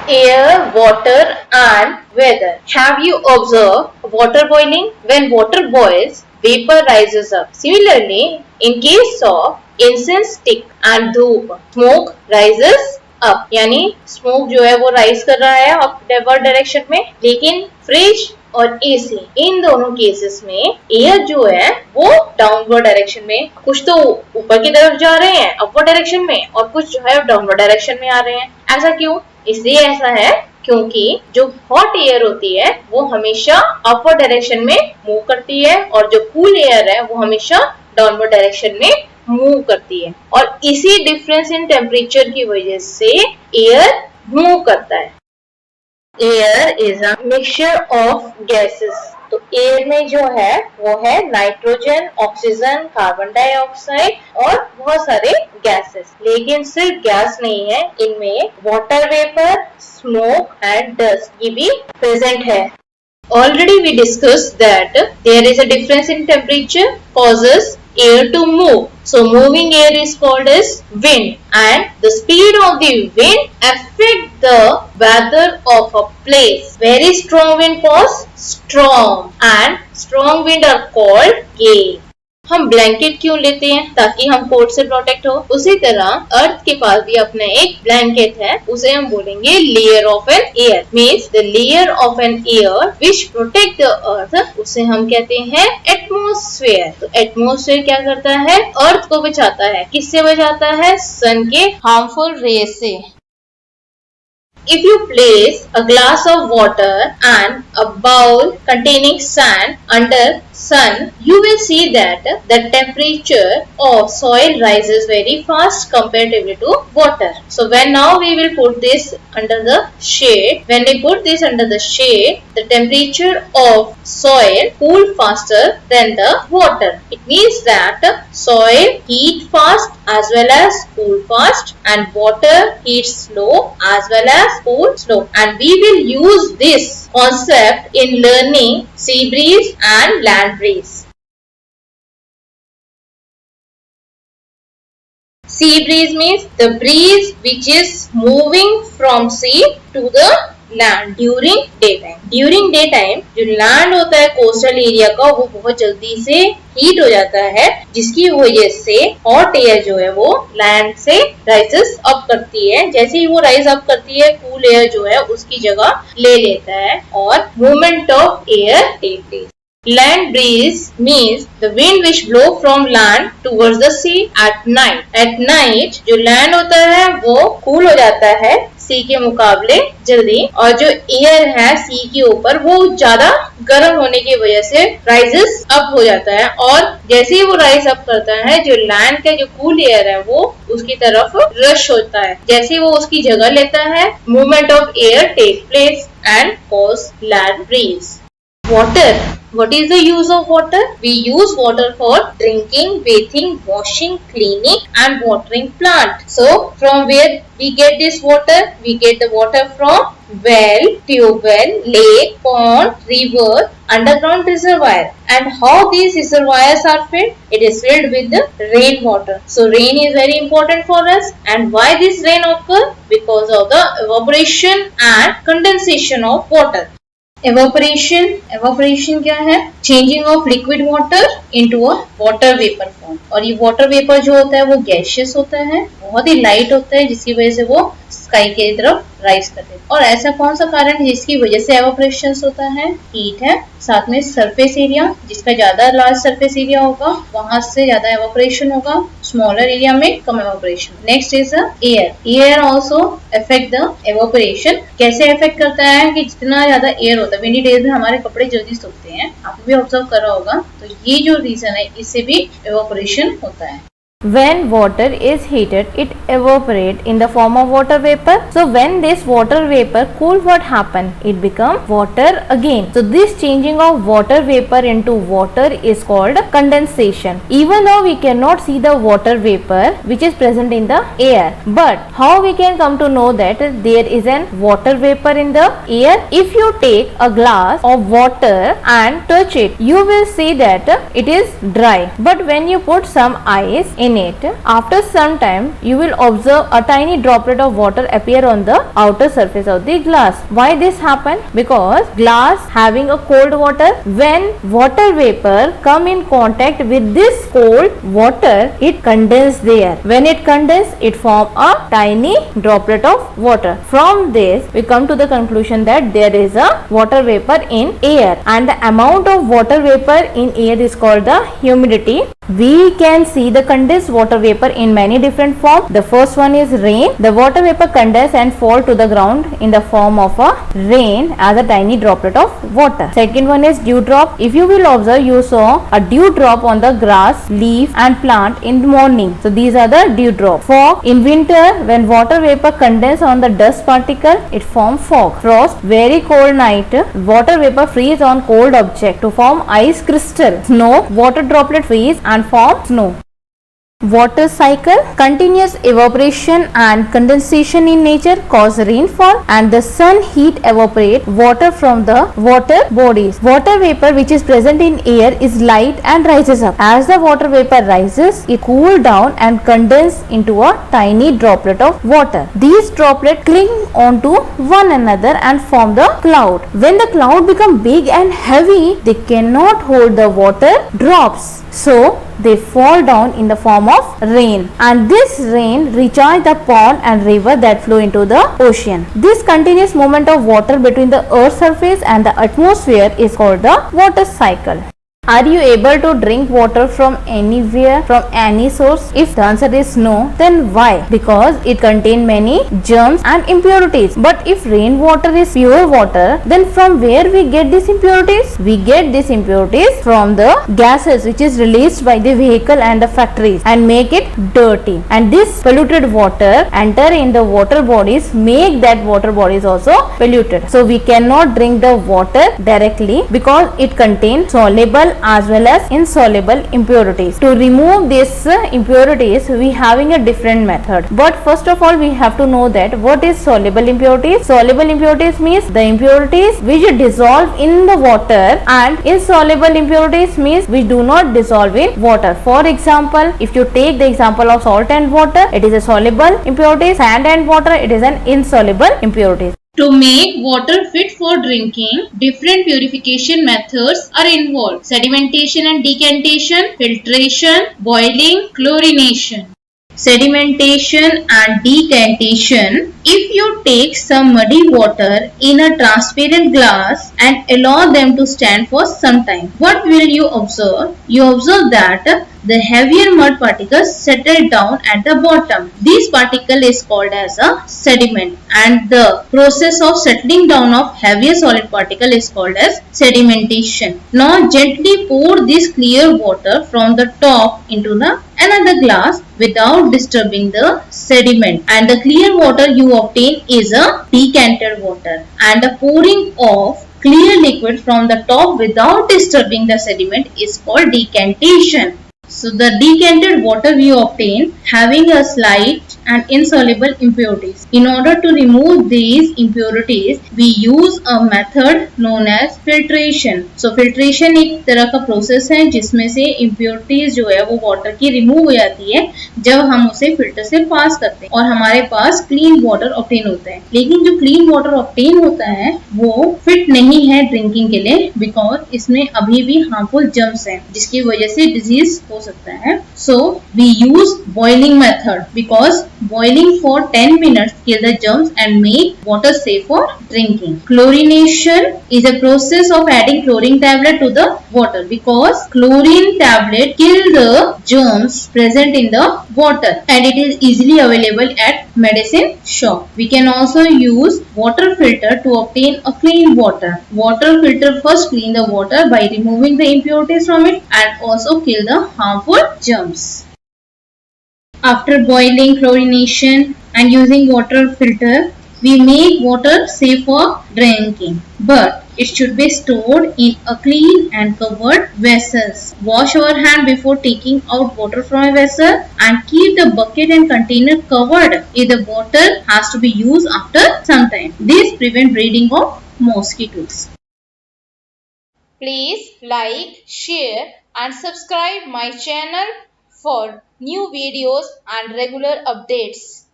air, water and weather. Have you observed water boiling? When water boils, vapor rises up. Similarly, in case of incense stick and धूप, smoke rises up. यानी smoke जो है वो rise कर रहा है upward direction में, लेकिन फ्रिज और एसी इन दोनों केसेस में एयर जो है वो डाउनवर्ड डायरेक्शन में, कुछ तो ऊपर की तरफ जा रहे हैं अपवर्ड डायरेक्शन में और कुछ जो है डाउनवर्ड डायरेक्शन में आ रहे हैं. ऐसा क्यों? इसलिए ऐसा है क्योंकि जो हॉट एयर होती है वो हमेशा अपवर्ड डायरेक्शन में मूव करती है और जो कूल एयर है वो हमेशा डाउनवर्ड डायरेक्शन में मूव करती है, और इसी डिफरेंस इन टेम्परेचर की वजह से एयर मूव करता है. Air is a mixture of gases. तो एयर में जो है वो है नाइट्रोजन, ऑक्सीजन, कार्बन डाइऑक्साइड और बहुत सारे गैसेस. लेकिन सिर्फ गैस नहीं है, इनमें water vapour, smoke and dust ये भी प्रेजेंट है. Already we discussed that there is a difference in temperature causes air to move. So moving air is called as wind, and the speed of the wind affect the weather of a place. Very strong wind cause storm, and strong wind are called gale. हम blanket क्यों लेते हैं? ताकि हम cold से protect हो. उसी तरह अर्थ के पास भी अपना एक ब्लैंकेट है, उसे हम बोलेंगे layer of an air. Means the layer of an air which protect the earth, उसे हम कहते हैं एटमॉस्फेयर. तो एटमॉस्फेयर क्या करता है? अर्थ को बचाता है. किससे बचाता है? सन के हार्मफुल रेज से. If you place a glass of water and a bowl containing sand under sun, you will see that the temperature of soil rises very fast comparatively to water. So when now we will put this under the shade, when we put this under the shade, the temperature of soil cool faster than the water. It means that soil heat fast as well as cool fast, and water heats slow as well as cool slow. And we will use this concept in learning sea breeze and land breeze. Sea breeze means the breeze which is moving from sea to the land during daytime. During daytime जो land होता है coastal area का वो बहुत जल्दी से heat हो जाता है, जिसकी वजह से हॉट एयर जो है वो लैंड से राइजेस अप करती है. जैसे ही वो राइज अप करती है, कूल एयर जो है उसकी जगह ले लेता है और movement of air take place. Land breeze means the wind which blow from land towards the sea at night. At night जो लैंड होता है वो कूल हो जाता है सी के मुकाबले जल्दी, और जो एयर है सी के ऊपर वो ज्यादा गर्म होने की वजह से राइजेस अप हो जाता है, और जैसे ही वो राइज अप करता है जो लैंड का जो कूल एयर है वो उसकी तरफ रश होता है. जैसे ही वो उसकी जगह लेता है, movement of air take place and cause land breeze. Water. What is the use of water? We use water for drinking, bathing, washing, cleaning and watering plant. So from where we get this water? We get the water from well, tube well, lake, pond, river, underground reservoir. And how these reservoirs are filled? It is filled with the rainwater. So rain is very important for us. And why this rain occur? Because of the evaporation and condensation of water. Evaporation क्या है? Changing of liquid water into a water vapour form. और ये water vapour जो होता है वो gaseous होता है, बहुत ही लाइट होता है, जिसकी वजह से वो स्काई की तरफ राइज करते हैं. और ऐसा कौन सा कारण है जिसकी वजह से एवोपरेशन होता है? हीट है, साथ में सरफेस एरिया, जिसका ज्यादा लार्ज सरफेस एरिया होगा वहां से ज्यादा एवोपरेशन होगा, स्मॉलर एरिया में कम evaporation. Next is air. Air also affect the evaporation. कैसे अफेक्ट करता है? कि जितना ज्यादा एयर होता है, विंडी डेज में हमारे कपड़े जल्दी सूखते हैं, आपने भी ऑब्जर्व करा होगा. तो ये जो रीजन है इससे भी एवोपरेशन होता है. When water is heated, it evaporates in the form of water vapor. So when this water vapor cool, what happen? It become water again. So this changing of water vapor into water is called condensation. Even though we cannot see the water vapor which is present in the air, but how we can come to know that there is an water vapor in the air? If you take a glass of water and touch it, you will see that it is dry. But when you put some ice in it. After some time, you will observe a tiny droplet of water appear on the outer surface of the glass. Why this happen? Because glass having a cold water, when water vapor come in contact with this cold water, it condense there. When it condense, it form a tiny droplet of water. From this, we come to the conclusion that there is a water vapor in air, and the amount of water vapor in air is called the humidity. We can see the condensed water vapor in many different forms. The first one is rain. The water vapor condense and fall to the ground in the form of a rain as a tiny droplet of water. Second one is dewdrop. If you will observe, you saw a dewdrop on the grass, leaf and plant in the morning. So these are the dewdrop. Fog. In winter, when water vapor condense on the dust particle, it forms fog. Frost. Very cold night, water vapor freeze on cold object to form ice crystal. Snow. Water droplet freeze and form snow. Water cycle. Continuous evaporation and condensation in nature cause rainfall, and the sun heat evaporate water from the water bodies. Water vapor which is present in air is light and rises up. As the water vapor rises, it cool down and condense into a tiny droplet of water. These droplets cling onto one another and form the cloud. When the cloud become big and heavy, they cannot hold the water drops, so they fall down in the form of rain, and this rain recharge the pond and river that flow into the ocean. This continuous movement of water between the earth's surface and the atmosphere is called the water cycle. Are you able to drink water from anywhere, from any source? If the answer is no, then why? Because it contains many germs and impurities. But if rainwater is pure water, then from where we get these impurities? We get these impurities from the gases which is released by the vehicle and the factories and make it dirty. And this polluted water enter in the water bodies, make that water bodies also polluted. So we cannot drink the water directly because it contains soluble as well as insoluble impurities. To remove these impurities, we having a different method. But first of all, we have to know that what is soluble impurities. Soluble impurities means the impurities which dissolve in the water, and insoluble impurities means which do not dissolve in water. For example, if you take the example of salt and water, it is a soluble impurity. Sand and water, it is an insoluble impurity. To make water fit for drinking, different purification methods are involved: sedimentation and decantation, filtration, boiling, chlorination. Sedimentation and decantation. If you take some muddy water in a transparent glass and allow them to stand for some time, what will you observe? You observe that the heavier mud particles settle down at the bottom. This particle is called as a sediment, and the process of settling down of heavier solid particle is called as sedimentation. Now gently pour this clear water from the top into another glass without disturbing the sediment, and the clear water you obtain is a decanted water. And the pouring of clear liquid from the top without disturbing the sediment is called decantation. So the decanted water we obtain having a slight and insoluble impurities. In order to remove these impurities, we use a method known as filtration. So filtration एक तरह का process है जिसमें से impurities जो है वो water की रिमूव हो जाती है जब हम उसे फिल्टर से पास करते हैं और हमारे पास क्लीन वाटर ऑब्टेन होता है. लेकिन जो क्लीन वाटर ऑब्टेन होता है वो फिट नहीं है ड्रिंकिंग के लिए, बिकॉज इसमें अभी भी हार्मफुल जर्म्स हैं जिसकी वजह से डिजीज हो सकता है. So we use boiling method because boiling for 10 minutes kill the germs and make water safe for drinking. Chlorination is a process of adding chlorine tablet to the water because chlorine tablet kill the germs present in the water and it is easily available at medicine shop. We can also use water filter to obtain a clean water. Water filter first clean the water by removing the impurities from it and also kill the harmful germs. After boiling, chlorination and using water filter, we make water safe for drinking. But it should be stored in a clean and covered vessels. Wash our hand before taking out water from a vessel and keep the bucket and container covered if the water has to be used after some time. This prevents breeding of mosquitoes. Please like, share and subscribe my channel for new videos and regular updates.